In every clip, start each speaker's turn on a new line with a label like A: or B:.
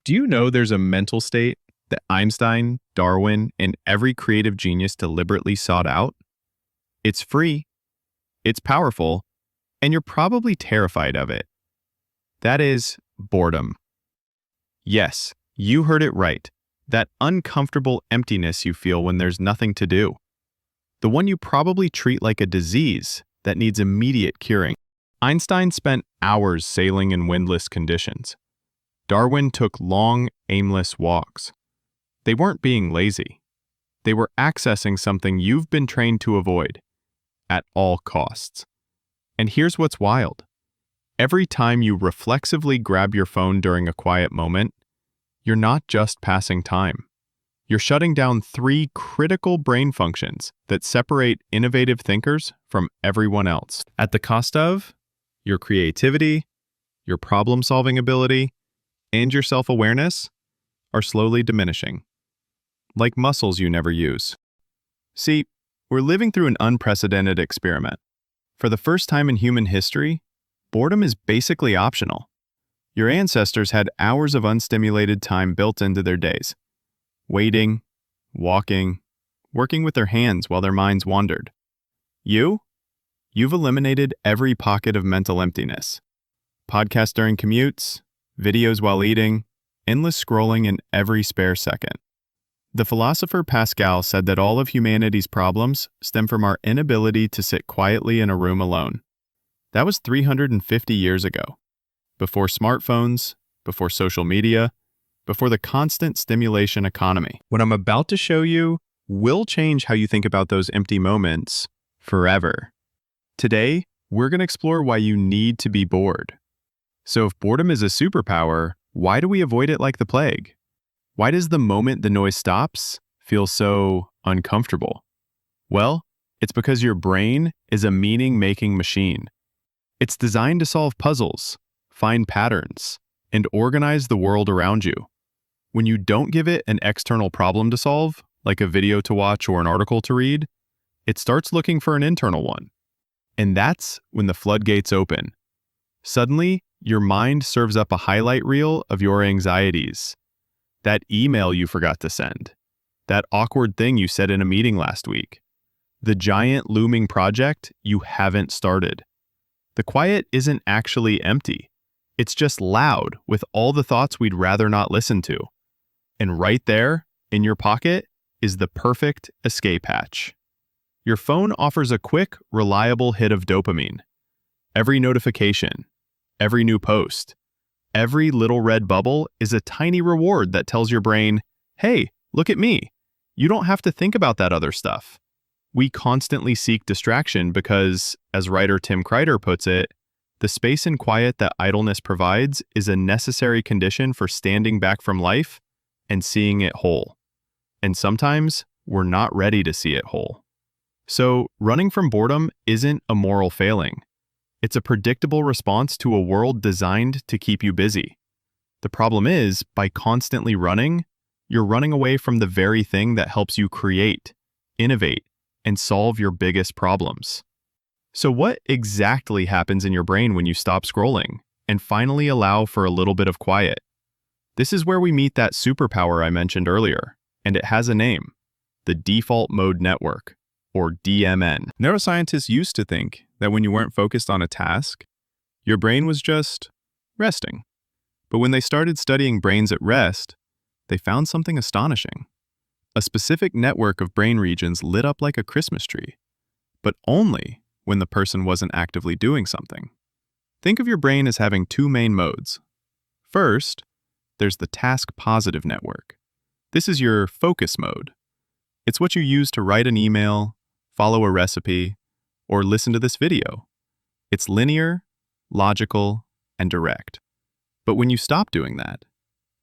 A: Do you know there's a mental state that Einstein, Darwin, and every creative genius deliberately sought out? It's free, it's powerful, and you're probably terrified of it. That is boredom. Yes, you heard it right. That uncomfortable emptiness you feel when there's nothing to do. The one you probably treat like a disease that needs immediate curing. Einstein spent hours sailing in windless conditions. Darwin took long, aimless walks. They weren't being lazy. They were accessing something you've been trained to avoid, at all costs. And here's what's wild. Every time you reflexively grab your phone during a quiet moment, you're not just passing time. You're shutting down three critical brain functions that separate innovative thinkers from everyone else, at the cost of your creativity, your problem-solving ability, and your self-awareness are slowly diminishing, like muscles you never use. See, we're living through an unprecedented experiment. For the first time in human history, boredom is basically optional. Your ancestors had hours of unstimulated time built into their days. Waiting, walking, working with their hands while their minds wandered. You've eliminated every pocket of mental emptiness. Podcasts during commutes, videos while eating, endless scrolling in every spare second. The philosopher Pascal said that all of humanity's problems stem from our inability to sit quietly in a room alone. That was 350 years ago. Before smartphones, before social media, before the constant stimulation economy. What I'm about to show you will change how you think about those empty moments forever. Today, we're going to explore why you need to be bored. So if boredom is a superpower, why do we avoid it like the plague? Why does the moment the noise stops feel so uncomfortable? Well, it's because your brain is a meaning-making machine. It's designed to solve puzzles, find patterns, and organize the world around you. When you don't give it an external problem to solve, like a video to watch or an article to read, it starts looking for an internal one. And that's when the floodgates open. Suddenly, your mind serves up a highlight reel of your anxieties. That email you forgot to send. That awkward thing you said in a meeting last week. The giant looming project you haven't started. The quiet isn't actually empty. It's just loud with all the thoughts we'd rather not listen to. And right there, in your pocket, is the perfect escape hatch. Your phone offers a quick, reliable hit of dopamine. Every notification, every new post, every little red bubble is a tiny reward that tells your brain, hey, look at me. You don't have to think about that other stuff. We constantly seek distraction because, as writer Tim Kreider puts it, the space and quiet that idleness provides is a necessary condition for standing back from life and seeing it whole. And sometimes we're not ready to see it whole. So running from boredom isn't a moral failing. It's a predictable response to a world designed to keep you busy. The problem is, by constantly running, you're running away from the very thing that helps you create, innovate, and solve your biggest problems. So what exactly happens in your brain when you stop scrolling and finally allow for a little bit of quiet? This is where we meet that superpower I mentioned earlier, and it has a name, the default mode network, or DMN. Neuroscientists used to think that when you weren't focused on a task, your brain was just resting. But when they started studying brains at rest, they found something astonishing. A specific network of brain regions lit up like a Christmas tree, but only when the person wasn't actively doing something. Think of your brain as having two main modes. First, there's the task-positive network. This is your focus mode. It's what you use to write an email, follow a recipe, or listen to this video. It's linear, logical, and direct. But when you stop doing that,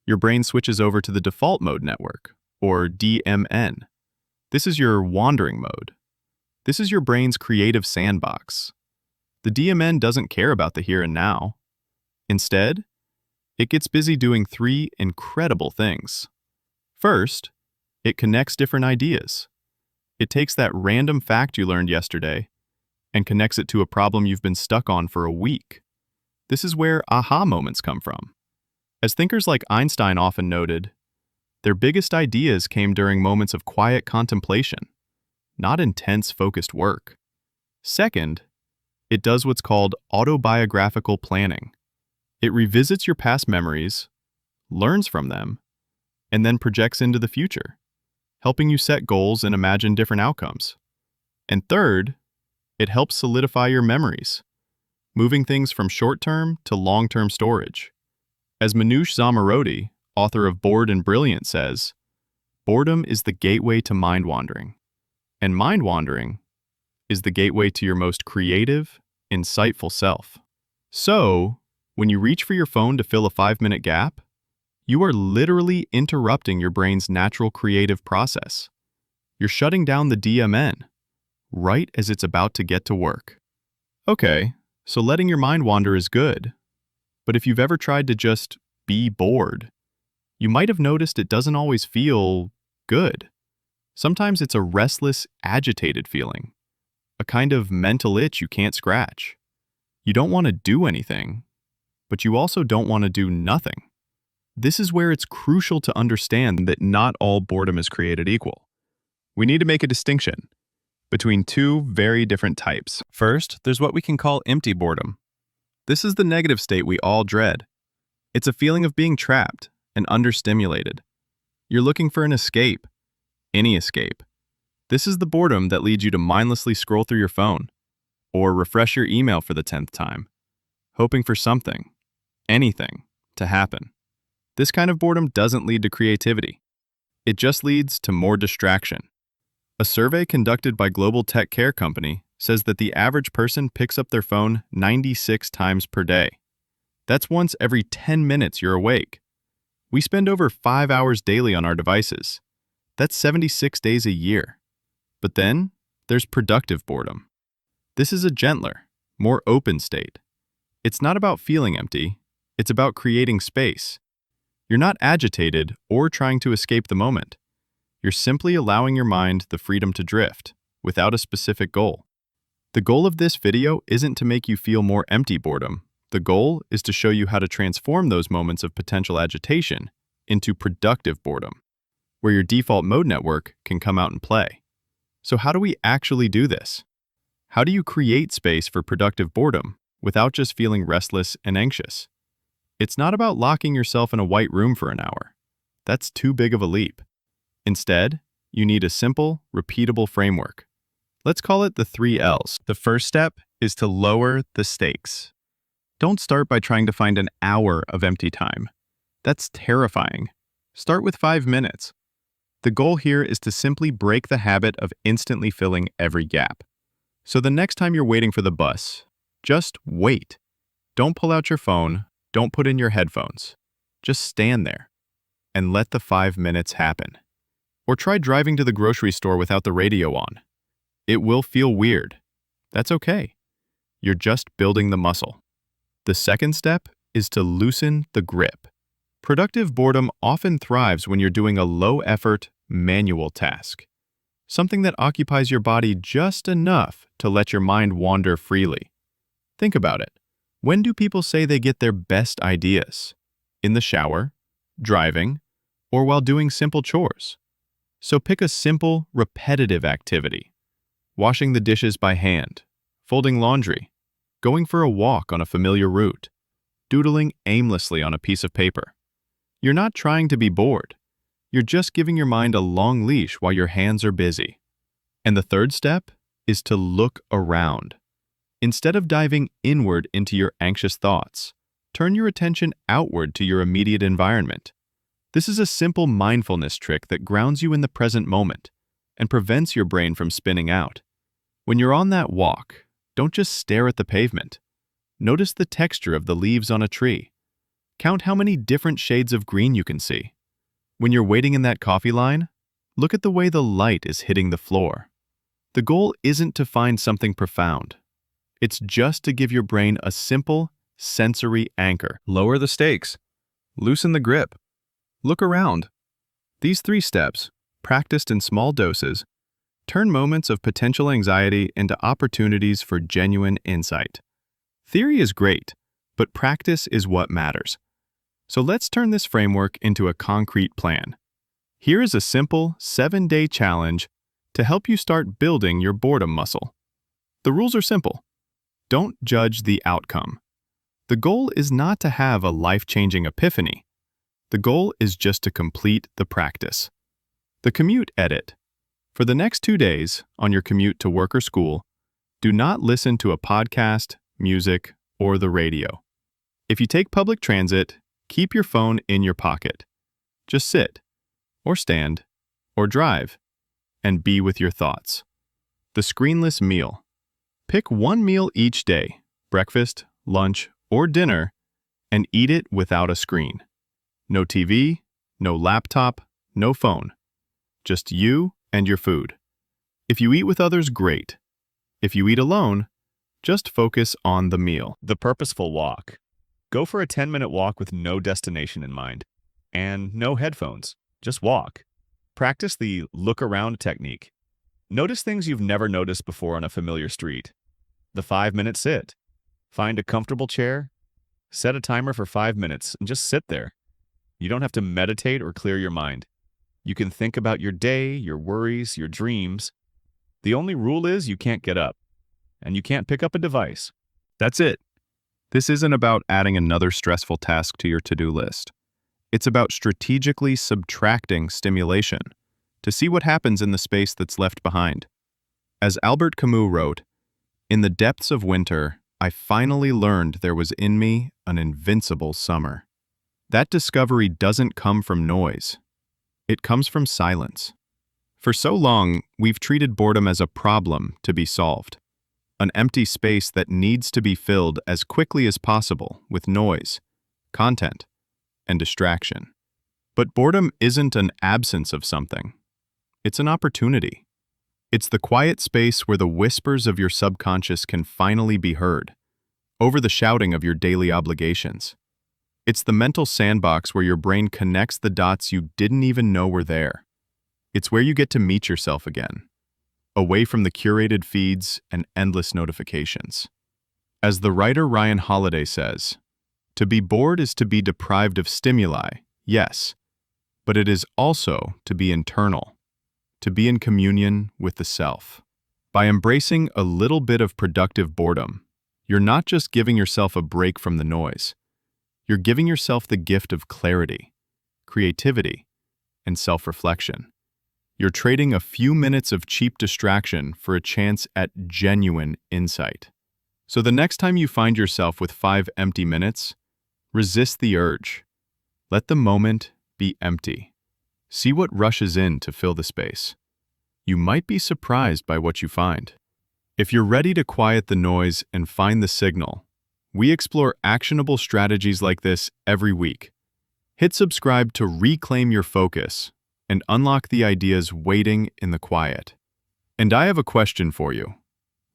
A: your brain switches over to the default mode network, or DMN. This is your wandering mode. This is your brain's creative sandbox. The DMN doesn't care about the here and now. Instead, it gets busy doing three incredible things. First, it connects different ideas. It takes that random fact you learned yesterday and connects it to a problem you've been stuck on for a week. This is where aha moments come from. As thinkers like Einstein often noted, their biggest ideas came during moments of quiet contemplation, not intense focused work. Second, it does what's called autobiographical planning. It revisits your past memories, learns from them, and then projects into the future, helping you set goals and imagine different outcomes. And third, it helps solidify your memories, moving things from short-term to long-term storage. As Manoush Zomorodi, author of Bored and Brilliant, says, boredom is the gateway to mind wandering, and mind wandering is the gateway to your most creative, insightful self. So, when you reach for your phone to fill a 5-minute gap, you are literally interrupting your brain's natural creative process. You're shutting down the DMN right as it's about to get to work. Okay, so letting your mind wander is good. But if you've ever tried to just be bored, you might have noticed it doesn't always feel good. Sometimes it's a restless, agitated feeling, a kind of mental itch you can't scratch. You don't want to do anything, but you also don't want to do nothing. This is where it's crucial to understand that not all boredom is created equal. We need to make a distinction between two very different types. First, there's what we can call empty boredom. This is the negative state we all dread. It's a feeling of being trapped and understimulated. You're looking for an escape, any escape. This is the boredom that leads you to mindlessly scroll through your phone or refresh your email for the 10th time, hoping for something, anything, to happen. This kind of boredom doesn't lead to creativity. It just leads to more distraction. A survey conducted by Global Tech Care Company says that the average person picks up their phone 96 times per day. That's once every 10 minutes you're awake. We spend over 5 hours daily on our devices. That's 76 days a year. But then, there's productive boredom. This is a gentler, more open state. It's not about feeling empty, it's about creating space. You're not agitated or trying to escape the moment. You're simply allowing your mind the freedom to drift, without a specific goal. The goal of this video isn't to make you feel more empty boredom. The goal is to show you how to transform those moments of potential agitation into productive boredom, where your default mode network can come out and play. So how do we actually do this? How do you create space for productive boredom without just feeling restless and anxious? It's not about locking yourself in a white room for an hour. That's too big of a leap. Instead, you need a simple, repeatable framework. Let's call it the 3 L's. The first step is to lower the stakes. Don't start by trying to find an hour of empty time. That's terrifying. Start with 5 minutes. The goal here is to simply break the habit of instantly filling every gap. So the next time you're waiting for the bus, just wait. Don't pull out your phone, don't put in your headphones. Just stand there and let the 5 minutes happen. Or try driving to the grocery store without the radio on. It will feel weird. That's okay. You're just building the muscle. The second step is to loosen the grip. Productive boredom often thrives when you're doing a low-effort, manual task. Something that occupies your body just enough to let your mind wander freely. Think about it. When do people say they get their best ideas? In the shower, driving, or while doing simple chores? So pick a simple, repetitive activity. Washing the dishes by hand, folding laundry, going for a walk on a familiar route, doodling aimlessly on a piece of paper. You're not trying to be bored. You're just giving your mind a long leash while your hands are busy. And the third step is to look around. Instead of diving inward into your anxious thoughts, turn your attention outward to your immediate environment. This is a simple mindfulness trick that grounds you in the present moment and prevents your brain from spinning out. When you're on that walk, don't just stare at the pavement. Notice the texture of the leaves on a tree. Count how many different shades of green you can see. When you're waiting in that coffee line, look at the way the light is hitting the floor. The goal isn't to find something profound. It's just to give your brain a simple, sensory anchor. Lower the stakes. Loosen the grip. Look around. These 3 steps, practiced in small doses, turn moments of potential anxiety into opportunities for genuine insight. Theory is great, but practice is what matters. So let's turn this framework into a concrete plan. Here is a simple 7-day challenge to help you start building your boredom muscle. The rules are simple. Don't judge the outcome. The goal is not to have a life-changing epiphany. The goal is just to complete the practice. The commute edit. For the next 2 days, on your commute to work or school, do not listen to a podcast, music, or the radio. If you take public transit, keep your phone in your pocket. Just sit, or stand, or drive, and be with your thoughts. The screenless meal. Pick one meal each day, breakfast, lunch, or dinner, and eat it without a screen. No TV, no laptop, no phone. Just you and your food. If you eat with others, great. If you eat alone, just focus on the meal.
B: The purposeful walk. Go for a 10-minute walk with no destination in mind. And no headphones. Just walk. Practice the look around technique. Notice things you've never noticed before on a familiar street. The 5-minute sit. Find a comfortable chair. Set a timer for 5 minutes and just sit there. You don't have to meditate or clear your mind. You can think about your day, your worries, your dreams. The only rule is you can't get up. And you can't pick up a device.
A: That's it. This isn't about adding another stressful task to your to-do list. It's about strategically subtracting stimulation to see what happens in the space that's left behind. As Albert Camus wrote, "In the depths of winter, I finally learned there was in me an invincible summer." That discovery doesn't come from noise. It comes from silence. For so long, we've treated boredom as a problem to be solved, an empty space that needs to be filled as quickly as possible with noise, content, and distraction. But boredom isn't an absence of something. It's an opportunity. It's the quiet space where the whispers of your subconscious can finally be heard, over the shouting of your daily obligations. It's the mental sandbox where your brain connects the dots you didn't even know were there. It's where you get to meet yourself again, away from the curated feeds and endless notifications. As the writer Ryan Holiday says, to be bored is to be deprived of stimuli, yes, but it is also to be internal, to be in communion with the self. By embracing a little bit of productive boredom, you're not just giving yourself a break from the noise. You're giving yourself the gift of clarity, creativity, and self-reflection. You're trading a few minutes of cheap distraction for a chance at genuine insight. So the next time you find yourself with 5 empty minutes, resist the urge. Let the moment be empty. See what rushes in to fill the space. You might be surprised by what you find. If you're ready to quiet the noise and find the signal, we explore actionable strategies like this every week. Hit subscribe to reclaim your focus and unlock the ideas waiting in the quiet. And I have a question for you.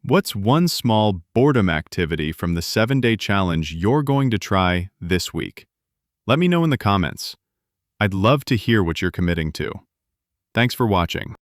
A: What's one small boredom activity from the 7-day challenge you're going to try this week? Let me know in the comments. I'd love to hear what you're committing to. Thanks for watching.